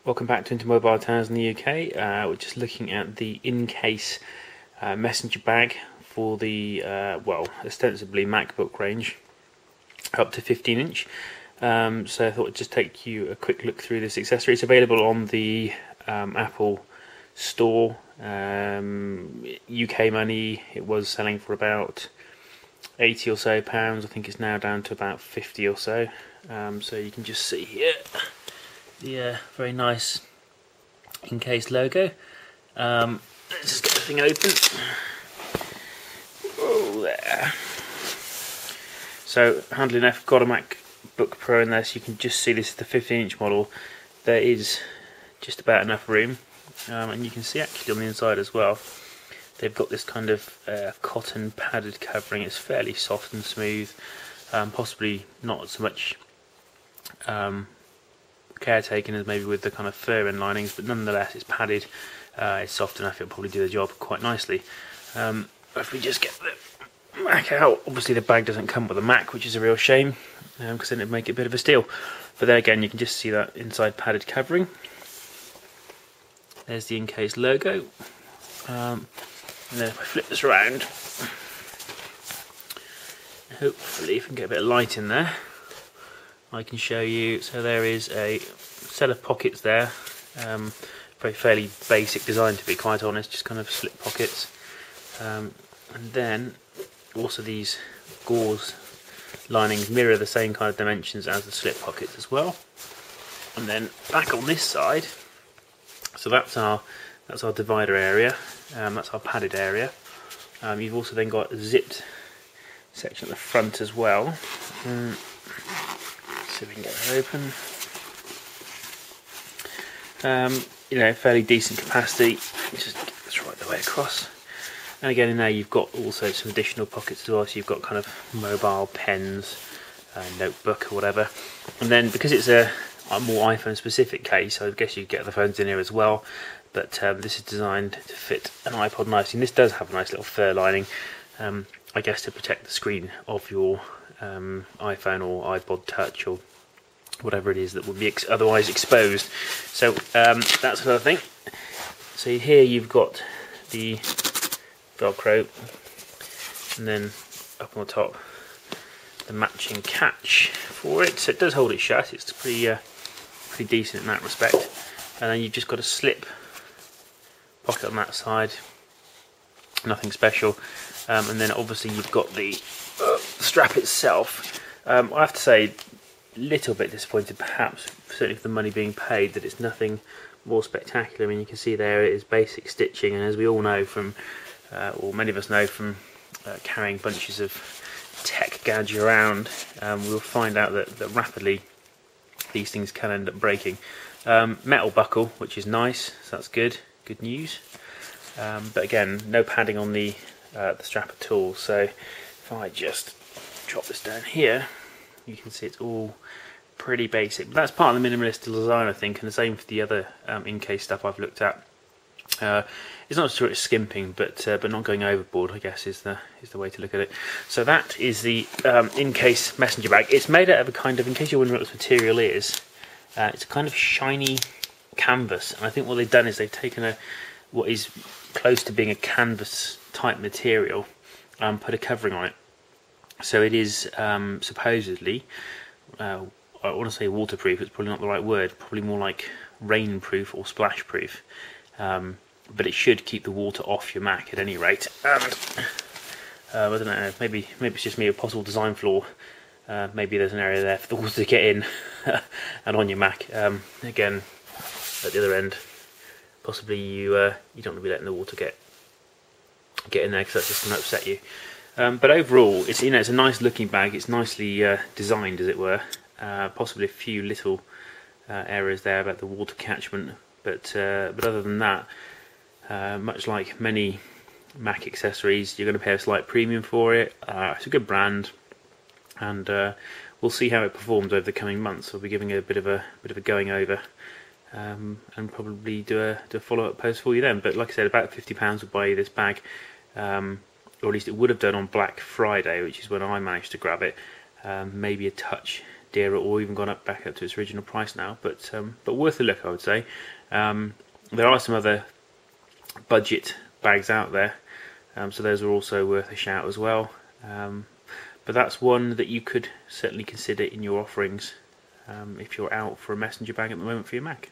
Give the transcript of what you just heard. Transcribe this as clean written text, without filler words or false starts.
Welcome back to IntoMobile Towers in the UK. We're just looking at the InCase Messenger Bag for the, ostensibly MacBook range, up to 15-inch. So I thought I'd just take you a quick look through this accessory. It's available on the Apple Store. UK money, it was selling for about £80 or so. I think it's now down to about 50 or so. So you can just see here the very nice InCase logo. Let's just get the thing open. Oh, there. So, handily enough, I've got a MacBook Pro in there, so you can just see this is the 15-inch model. There is just about enough room, and you can see actually on the inside as well, they've got this kind of cotton padded covering. It's fairly soft and smooth, possibly not so much care taken as maybe with the kind of fur and linings, but nonetheless it's padded, it's soft enough, it'll probably do the job quite nicely. If we just get the Mac out, obviously the bag doesn't come with a Mac, which is a real shame, because then it'd make it a bit of a steal. But there again, you can just see that inside padded covering. There's the InCase logo, and then if I flip this around, hopefully if I can get a bit of light in there, I can show you. So there is a set of pockets there, very fairly basic design to be quite honest, just kind of slip pockets, and then also these gauze linings mirror the same kind of dimensions as the slip pockets as well. And then back on this side, so that's our divider area, that's our padded area. You've also then got a zipped section at the front as well. See if we can get that open. Fairly decent capacity. Just get this right the way across. And again, in there you've got also some additional pockets as well. So you've got kind of mobile pens, notebook or whatever. And then because it's a more iPhone specific case, I guess you get the phones in here as well. But this is designed to fit an iPod nicely. And this does have a nice little fur lining, I guess to protect the screen of your iPhone or iPod Touch or whatever it is that would be otherwise exposed. So that's another thing. So here you've got the Velcro, and then up on the top the matching catch for it. So it does hold it shut. It's pretty decent in that respect. And then you've just got a slip pocket on that side. Nothing special. And then obviously you've got the strap itself. I have to say, a little bit disappointed perhaps, certainly for the money being paid, that it's nothing more spectacular. I mean, you can see there it is basic stitching, and as we all know from, or many of us know from carrying bunches of tech gadget around, we'll find out that rapidly these things can end up breaking. Metal buckle, which is nice, so that's good news. But again, no padding on the strap at all. So if I just drop this down here, you can see it's all pretty basic. But that's part of the minimalist design, I think, and the same for the other InCase stuff I've looked at. It's not sure it's skimping, but not going overboard, I guess, is the way to look at it. So that is the InCase Messenger Bag. It's made out of a kind of, in case you're wondering what this material is, it's a kind of shiny canvas. And I think what they've done is they've taken what is close to being a canvas type material and put a covering on it. So it is supposedly, I want to say waterproof, it's probably not the right word, probably more like rainproof or splashproof. But it should keep the water off your Mac at any rate. And I don't know, maybe it's just me, a possible design flaw. Maybe there's an area there for the water to get in and on your Mac. Again, at the other end, possibly you don't want to be letting the water get in there, because that's just going to upset you. But overall, it's it's a nice looking bag. It's nicely designed, as it were. Possibly a few little areas there about the water catchment, but other than that, much like many Mac accessories, you're going to pay a slight premium for it. It's a good brand, and we'll see how it performs over the coming months. We'll be giving it a bit of a going over, and probably do a follow-up post for you then. But like I said, about £50 will buy you this bag. Or at least it would have done on Black Friday, which is when I managed to grab it. Maybe a touch dearer, or even gone back up to its original price now. But worth a look, I would say. There are some other budget bags out there, so those are also worth a shout as well. But that's one that you could certainly consider in your offerings if you're out for a messenger bag at the moment for your Mac.